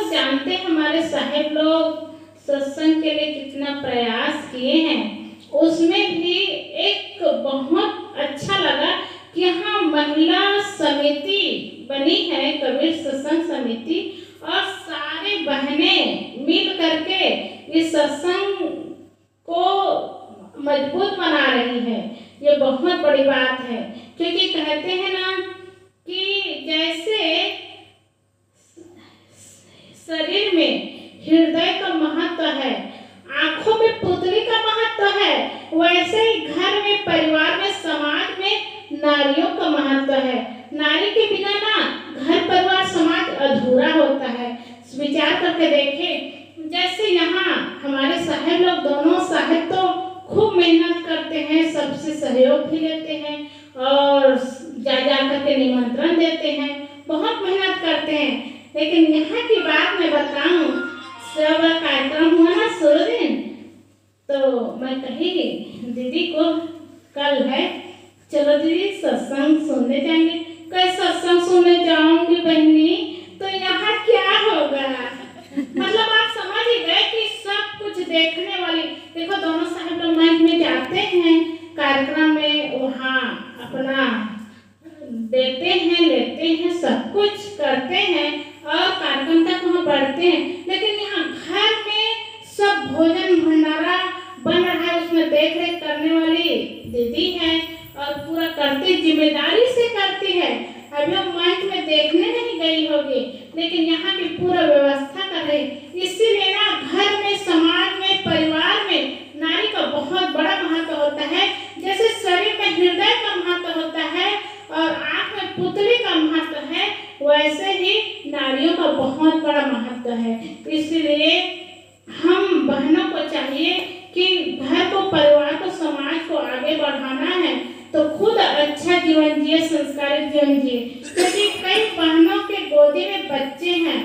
लोग जानते हैं हमारे साहेब लोग सत्संग के लिए कितना प्रयास किए हैं। उसमें भी एक बहुत अच्छा लगा कि यहाँ महिला समिति बनी है, कबीर सत्संग समिति, और सारे बहनें मिल करके इस सत्संग को मजबूत बना रही है। ये बहुत बड़ी बात है, क्योंकि कहते हैं ना कि जैसे शरीर में हृदय का महत्व है, आंखों में पुतली का महत्व है, वैसे ही घर में, परिवार में, समाज में नारियों का महत्व है। नारी के बिना ना घर, परिवार, समाज अधूरा होता है। विचार करके देखें, जैसे यहाँ हमारे साहेब लोग, दोनों साहेब तो खूब मेहनत करते हैं, सबसे सहयोग भी लेते हैं और जा करके निमंत्रण देते हैं, बहुत मेहनत करते हैं। लेकिन यहाँ की बात मैं बताऊं, सब कार्यक्रम हुआ ना शुरू दिन, तो मैं कही दीदी को कल है, चलो दीदी सत्संग सुनने जाएंगे। कल सत्संग सुनने जाऊंगी बहनी, तो यहाँ क्या होगा? मतलब आप समझ ही गए कि सब कुछ देखने वाली। देखो दोनों साहब लोग मंच में जाते हैं, कार्यक्रम में वहाँ अपना देते हैं, लेते हैं, सब कुछ करते हैं और कार्यक्रम तक वहाँ बढ़ते हैं। लेकिन यहाँ घर में सब भोजन भंडारा बन रहा है, उसमें देख रेख करने वाली दीदी है और पूरा करती, जिम्मेदारी से करती है। अभी वो मंच में देखने नहीं गई होगी, लेकिन यहाँ की पूरा व्यवस्था कर रही। इसीलिए ना घर में, समाज में, परिवार में नारी का बहुत बड़ा महत्व होता है। जैसे शरीर में हृदय का महत्व होता है और आँख में पुतली का महत्व है, वैसे ही नारियों का बहुत बड़ा महत्व है। इसलिए हम बहनों को चाहिए कि घर को, परिवार को, समाज को आगे बढ़ाना है तो खुद अच्छा जीवन जिए, संस्कारित जीवन जिए। क्योंकि कई बहनों के गोदी में बच्चे हैं,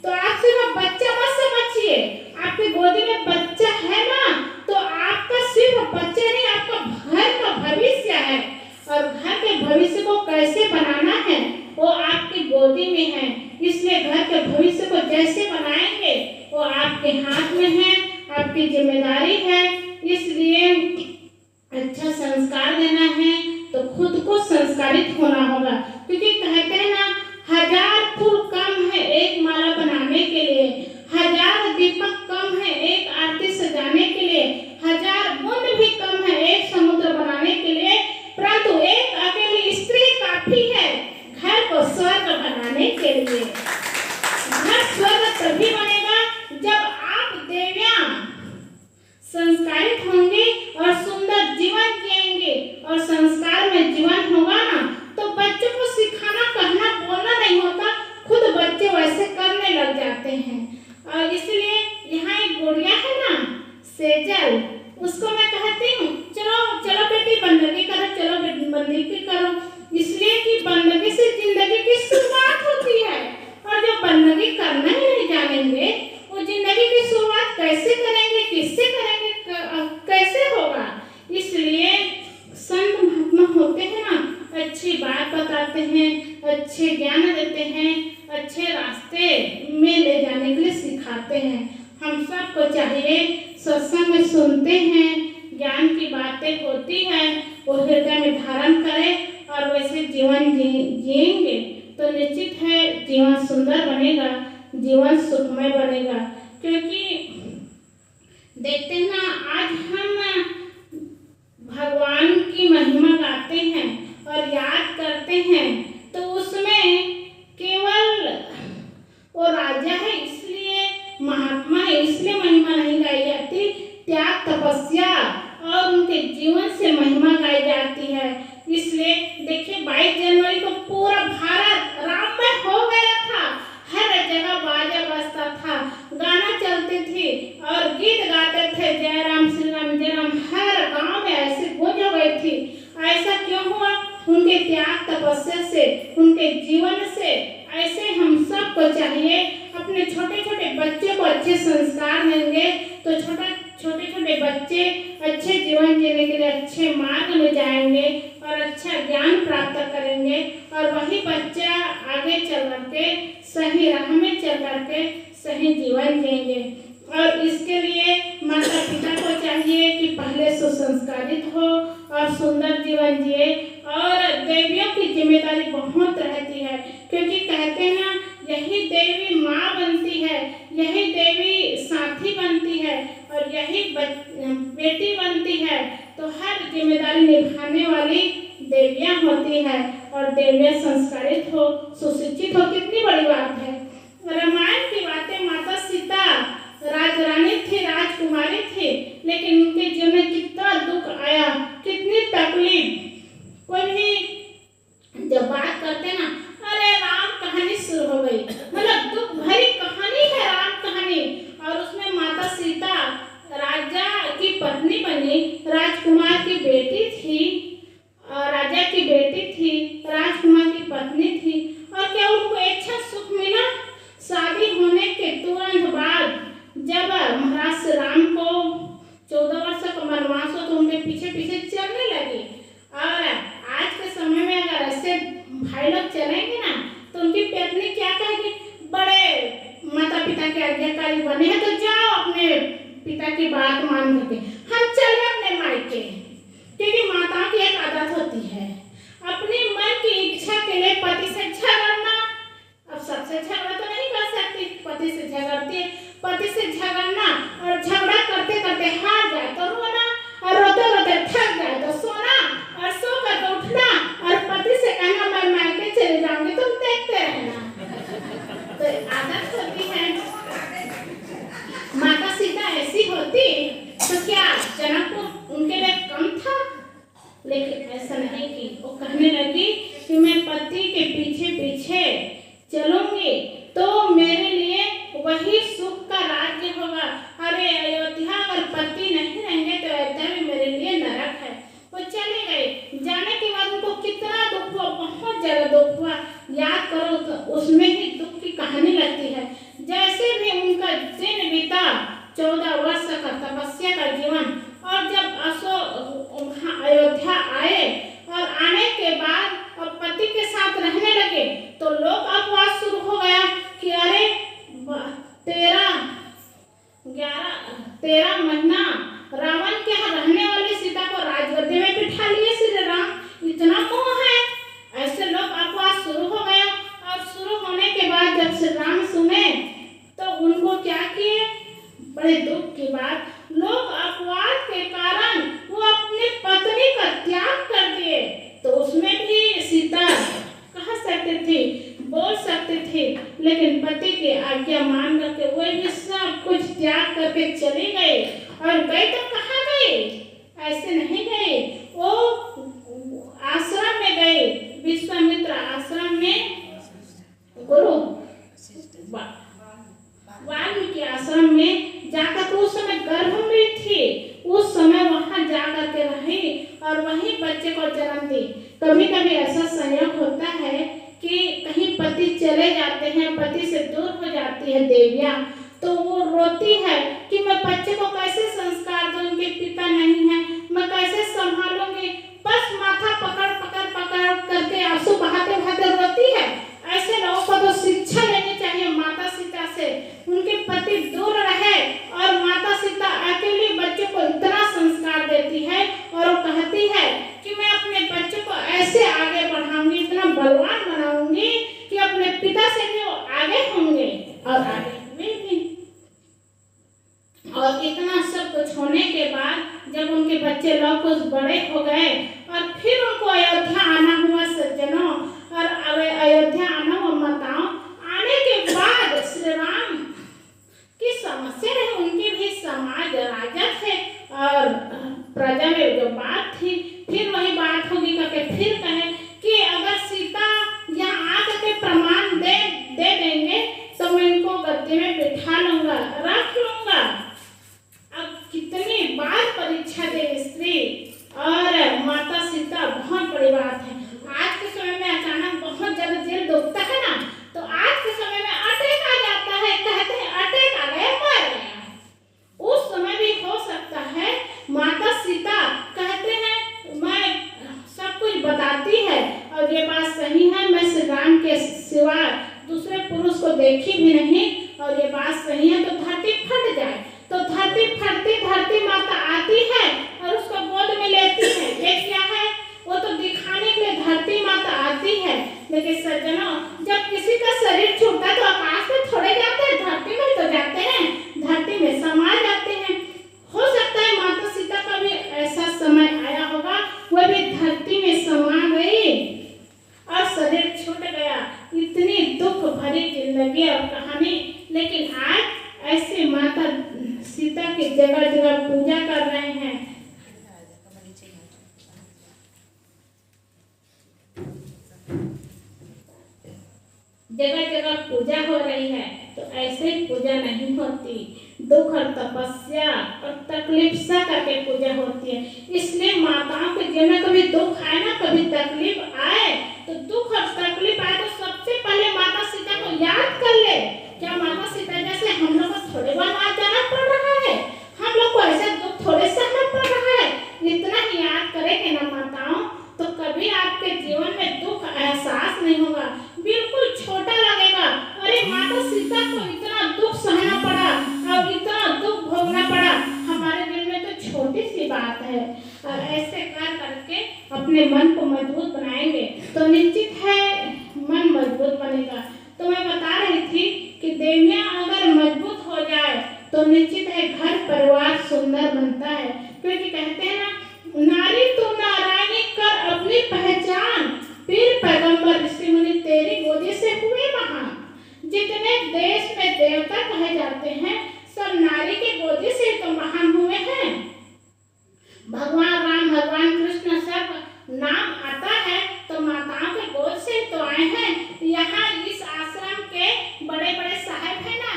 तो आप सिर्फ बच्चा मत समझिए, आपके गोदी में बच्चा है ना, तो आपका सिर्फ बच्चा नहीं, आपका घर का भविष्य है। और घर के भविष्य को कैसे बनाना है वो आपकी गोदी में है। इसलिए घर के भविष्य को जैसे बनाएंगे वो आपके हाथ में है, आपकी जिम्मेदारी है। इसलिए अच्छा संस्कार देना है तो खुद को संस्कारित होना होगा। क्योंकि कहते हैं ना, 1000 फूल कम है एक माला बनाने के लिए, 1000 दीपक कम है एक आरती सजाने के लिए, 1000 बूंद भी कम है एक समुद्र बनाने के लिए, परंतु एक अकेली स्त्री काफी है घर को स्वर्ग बनाने के लिए। घर स्वर्ग तभी बनेगा जब आप देवियां संस्कारित होंगे और सुंदर जीवन जिएंगे। और संस्कार में जीवन होगा ना, तो बच्चों को सिखाना, कहना, बोलना नहीं होता, खुद बच्चे वैसे करने लग जाते हैं। और इसलिए यहाँ एक गुड़िया है ना, सेजल, उसको मैं कहती हूँ चलो चलो बेटी बंदगी करो, चलो बंदगी करो, इसलिए कि बंदगी से जिंदगी की शुरुआत होती है। और जो बंदगी करना ही नहीं जानेंगे, वो जिंदगी की शुरुआत कैसे करेंगे, किससे करेंगे, कैसे होगा? इसलिए संत महात्मा होते हैं ना, अच्छी बात बताते हैं, अच्छे ज्ञान देते हैं, अच्छे रास्ते में ले जाने के लिए सिखाते हैं। हम सबको चाहिए सत्संग में सुनते हैं, ज्ञान की बातें होती है, वो हृदय में धारण करें और वैसे जीवन जिएंगे तो निश्चित है जीवन सुंदर बनेगा, जीवन सुखमय बनेगा। क्योंकि देखते हैं ना, आज हम भगवान की महिमा गाते हैं और याद करते हैं, तो उसमें केवल वो राजा है इसलिए, महात्मा है इसलिए महिमा नहीं गाई जाती, त्याग, तपस्या और उनके जीवन से महिमा गाई जाती है। इसलिए देखिए 22 जनवरी को पूरा भारत राममय हो गया था, हर जगह बाजा बजता था, गाना चलते थे और गीत गाते थे, जय राम श्री राम जय राम, हर गांव में ऐसे गूंज हो गई थी। ऐसा क्यों हुआ? उनके त्याग, तपस्या से, उनके जीवन से। ऐसे हम सबको चाहिए अपने छोटे छोटे बच्चे को अच्छे संस्कार देंगे तो छोटे छोटे बच्चे अच्छे जीवन जीने के लिए अच्छे मार्ग में जाएंगे और अच्छा ज्ञान प्राप्त करेंगे और वही बच्चा आगे चल के सही राह में चल करके सही जीवन जिएंगे। और इसके लिए माता पिता को चाहिए कि पहले सुसंस्कारित हो और सुंदर जीवन जिए। और देवियों की जिम्मेदारी बहुत रहती है, क्योंकि कहते हैं ना, यही देवी माँ बनती है, यही देवी साथी बनती है और यही बेटी बनती है। तो हर जिम्मेदारी निभाने वाली देवियाँ होती है और देवियाँ संस्कारित हो, सुशिक्षित हो, कितनी बड़ी बात है। रामायण की बातें, माता सीता राजरानी थी, राजकुमारी थी, लेकिन उनके जीवन में कितना दुख आया, कितनी तकलीफ। कोई भी जब बात करते ना, अरे राम कहानी शुरू हो गई, मतलब दुख भरी कहानी है राम कहानी। और उसमें माता सीता राजा की पत्नी बनी, राजकुमार की बेटी थी, राजा की बेटी थी, राजकुमार की पत्नी थी। और क्या उनको अच्छा सुख मिला? शादी होने के तुरंत बाद जब महाराज श्री राम को 14 वर्ष का वनवास हो तो उनके पीछे पीछे चलने लगी। और आज के समय में अगर ऐसे भाई लोग चलेंगे ना तो उनकी पत्नी क्या कहेगी, बड़े माता पिता के आज्ञाकारी बने हैं तो जाओ अपने पिता की बात मान करके, हम चले अपने मायके। क्योंकि माताओं की एक आदत होती है अपनी मन की इच्छा के लिए पति से झगड़ना। अब सबसे झगड़ा तो नहीं कर सकती, पति से झगड़ती है, पति से झगड़ना और झगड़ा करते करते हार जाए तो रोना, और रोते रोते थक जाए तो सोना, और सो कर तो उठना और पति से कहना मैं मायके चले जाऊंगी, तुम देखते रहना। तो आदत होती है। माता सीता ऐसी होती तो क्या जनक उनके लिए कम था? लेकिन ऐसा नहीं कि वो कहने लगी कि मैं पति के पीछे पीछे चलूंगी तो मेरे लिए वही सुख का राज्य होगा। अरे अयोध्या अगर पति नहीं रहेंगे तो अयोध्या भी मेरे लिए नरक है। वो चले गए, जाने के बाद उनको कितना दुख हुआ, बहुत ज्यादा दुख हुआ। याद करो तो उसमें ही दुख की कहानी लगती है। जैसे भी उनका दिन बीता, 14 वर्ष का तपस्या का जीवन, और जब अयोध्या आए और आने के बाद और पति के साथ रहने लगे तो लोग अपवाद शुरू हो गया कि अरे 13 महीना रावण के यहाँ रहने वाली सीता को राजगद्दी में बिठा लिए श्री राम, इतना मोह है। ऐसे लोग अपवाद शुरू हो गया। और शुरू होने के बाद जब श्री राम सुने तो उनको क्या किए, बड़े दुख की बात, लोग अपवाद के कारण वो अपनी पत्नी का त्याग कर दिए। तो उसमें भी सीता कह सकती थी, बोल सकती थी, लेकिन पति की आज्ञा मान करके वो भी सब कुछ त्याग करके चली गई। और गई तो कहाँ गई? ऐसे नहीं गई, वो आश्रम में गई, विश्वामित्र आश्रम में, गुरु वाल्मीकि आश्रम में जाकर तो उस समय गर्भ में थी, उस समय वहां जाकर के रही और वहीं बच्चे को जन्म दी। कभी कभी ऐसा संयोग होता है कि कहीं पति चले जाते हैं, पति से दूर हो जाती है देवियाँ, तो वो रोती है कि मैं बच्चे को कैसे संस्कार दूं, उनके पिता नहीं है, मैं कैसे संभालूंगी। बस माथा पकड़ पकड़ पकड़ करके आंसू बहाते बहाते रोती है। ऐसे लोगों को तो शिक्षा लेनी चाहिए माता सीता से, उनके पति दूर रहे और माता सीता अकेले बच्चों को इतना संस्कार देती है और वो कहती है कि मैं अपने बच्चों को ऐसे आगे बढ़ाऊंगी, इतना बलवान बनाऊंगी कि अपने पिता से भी वो आगे होंगे और आगे हुए भी। और इतना सब कुछ होने के बाद जब उनके बच्चे लोग कुछ बड़े हो गए और फिर उनको अयोध्या आना हुआ सज्जनों, और अयोध्या आना हुआ माताओं, आने के बाद श्री राम की समस्या रही, उनकी भी समाज राजा थे और प्रजा में जो बात थी, फिर वही बात होगी करके फिर कहे कि अगर सीता यहाँ आकर के प्रमाण दे देंगे तो मैं इनको गद्दी में बिठा लूंगा, रख लूंगा। अब कितनी बार परीक्षा दे स्त्री, और भी नहीं और ये बात सही है तो धरती फट जाए, तो धरती फटती धरती माता आती है और उसको गोद में लेती है। ये क्या है? वो तो दिखाने के लिए धरती माता आती है। लेकिन सज्जनों, जब किसी का शरीर छूटता है तो आकाश में थोड़े जाते हैं, धरती में तो जाते हैं, धरती में समा जाते हैं। हो सकता है माता सीता का भी ऐसा समय आया होगा, वो भी धरती में समा गई और शरीर छूट गया। इतनी दुख भरी जिंदगी और कहानी, लेकिन आज ऐसे माता सीता की जगह जगह पूजा कर रहे हैं। जगह जगह पूजा हो रही है, तो ऐसे ही पूजा नहीं होती। दुख और तपस्या और तकलीफ सा करके पूजा होती है। इसलिए माताओं के जीवन में कभी दुख आए ना, कभी तकलीफ आए, तो दुख और तकलीफ आए तो सबसे पहले माता सीता को याद कर ले। क्या माता सीता जैसे हम लोग को थोड़े बार आ जाना पड़ रहा है? हम लोग को ऐसे दुख थोड़े सहना पड़ रहा है? इतना ही याद करेंगे ना माताओं, तो कभी आपके जीवन में दुख एहसास नहीं होगा, बिल्कुल छोटा लगेगा। अरे माता सीता को इतना दुख सहना पड़ा और इतना दुख भोगना पड़ा, हमारे दिल में तो छोटी सी बात है। और ऐसे कर करके अपने मन को मजबूत बनाएंगे तो निश्चित है मन मजबूत बनेगा। तो मैं बता रही थी कि देवियां अगर मजबूत हो जाए तो निश्चित है घर परिवार सुंदर बनता है। क्योंकि कहते हैं ना, नारी तू नारायणी कर अपनी पहचान, पीर पैगंबर ऋषि मुनि तेरी गोदी से हुए महान। जितने देश में देवता कहे जाते हैं सब नारी के गोदी से तो महान हुए हैं। भगवान राम, भगवान कृष्ण सब नाम आता है तो माताओं के गोद से तो आए हैं। यहाँ इस आश्रम के बड़े बड़े साहब है ना,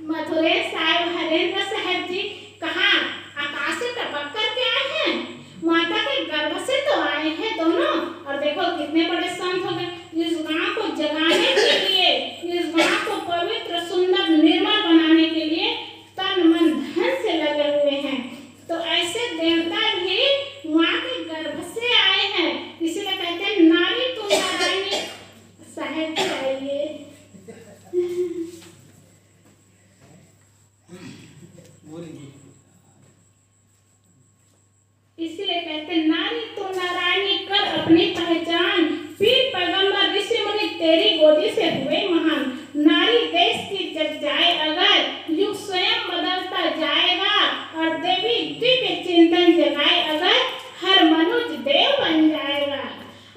मथुरेश साहब, हरेंद्र साहब जी, कहाँ आकाश से टपक करके आए हैं, माता के गर्भ से तो आए हैं दोनों। और देखो कितने बड़े संत हो गए। इस गांव को जगाने के लिए, इस गांव को पवित्र सुंदर निर्मल बनाने के लिए तन मन धन से लगे हुए हैं। तो ऐसे देवता भी माँ के गर्भ से आए हैं। इसीलिए कहते हैं नारी तू नारायणी। साहेब चाहिए इसीलिए कहते हैं नारी तू नारायणी कर अपनी पहचान, पीर पैगंबर ऋषि मुनि तेरी गोदी से हुए महान। नारी देश की जग जाए अगर, युग स्वयं बदलता जाएगा। और देवी दिव्य चिंतन जगाए अगर, हर मनुष्य देव बन जाएगा।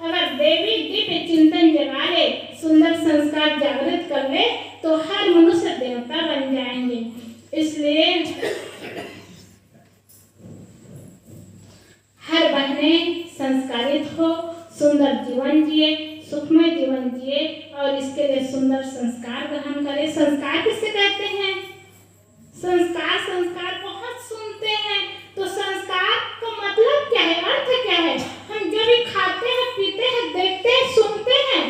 अगर देवी दिव्य चिंतन जगा ले, सुंदर संस्कार जागृत कर ले, तो हर मनुष्य देवता बन जाएंगे। इसलिए हर बहनें संस्कारित हो, सुंदर जीवन जिए, सुखमय जीवन जिए और इसके लिए सुंदर संस्कार ग्रहण करें। संस्कार किससे कहते हैं? संस्कार, संस्कार बहुत सुनते हैं, तो संस्कार का मतलब क्या है, अर्थ क्या है? हम जो भी खाते हैं, पीते हैं, देखते हैं, सुनते हैं,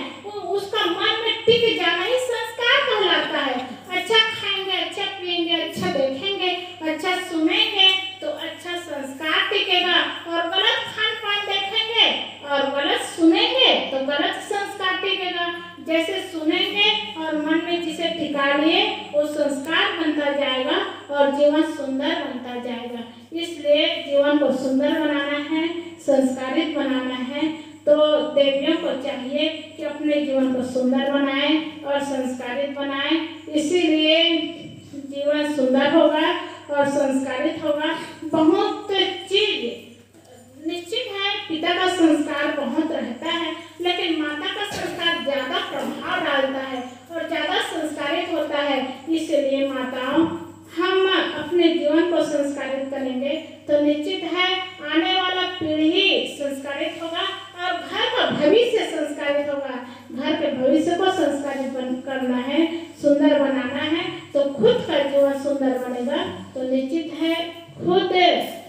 उसका मन में टिक जाना ही संस्कार कहलाता है। अच्छा खाएंगे, अच्छा पिएंगे, अच्छा देखेंगे, अच्छा सुनेंगे तो अच्छा संस्कार टिकेगा। और गलत खान पान देखेंगे और गलत सुनेंगे तो गलत संस्कार टिकेगा। जैसे सुनेंगे और मन में जिसे टिका लिए वो संस्कार बनता जाएगा और जीवन सुंदर बनता जाएगा। इसलिए जीवन को सुंदर बनाना है, संस्कारित बनाना है, तो देवियों को चाहिए कि अपने जीवन को सुंदर बनाएं और संस्कारित बनाएं। इसीलिए जीवन सुंदर होगा और संस्कारित होगा। बहुत चीज निश्चित है, पिता का संस्कार बहुत रहता है, लेकिन माता का संस्कार ज्यादा प्रभाव डालता है और ज्यादा संस्कारित होता है। इसलिए माताओं, हम अपने जीवन को संस्कारित करेंगे तो निश्चित है आने वाला पीढ़ी संस्कारित होगा और घर का भविष्य संस्कारित होगा। घर के भविष्य को संस्कारित करना है, सुंदर बनाना है, तो खुद का जीवन सुंदर बनेगा तो निश्चित है खुद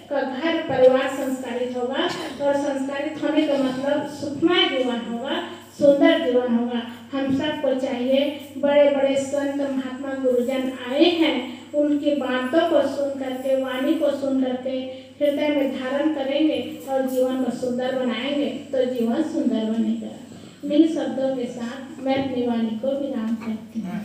का घर परिवार संस्कारित होगा। और संस्कारित होने का मतलब सुखमय जीवन होगा, सुंदर जीवन होगा। हम सबको चाहिए, बड़े बड़े संत महात्मा गुरुजन आए हैं, उनकी बातों को सुन करके, वाणी को सुन करके हृदय में धारण करेंगे और जीवन को सुंदर बनाएंगे तो जीवन सुंदर बनेगा। इन शब्दों के साथ मैं अपनी वाणी को विराम करती हूँ।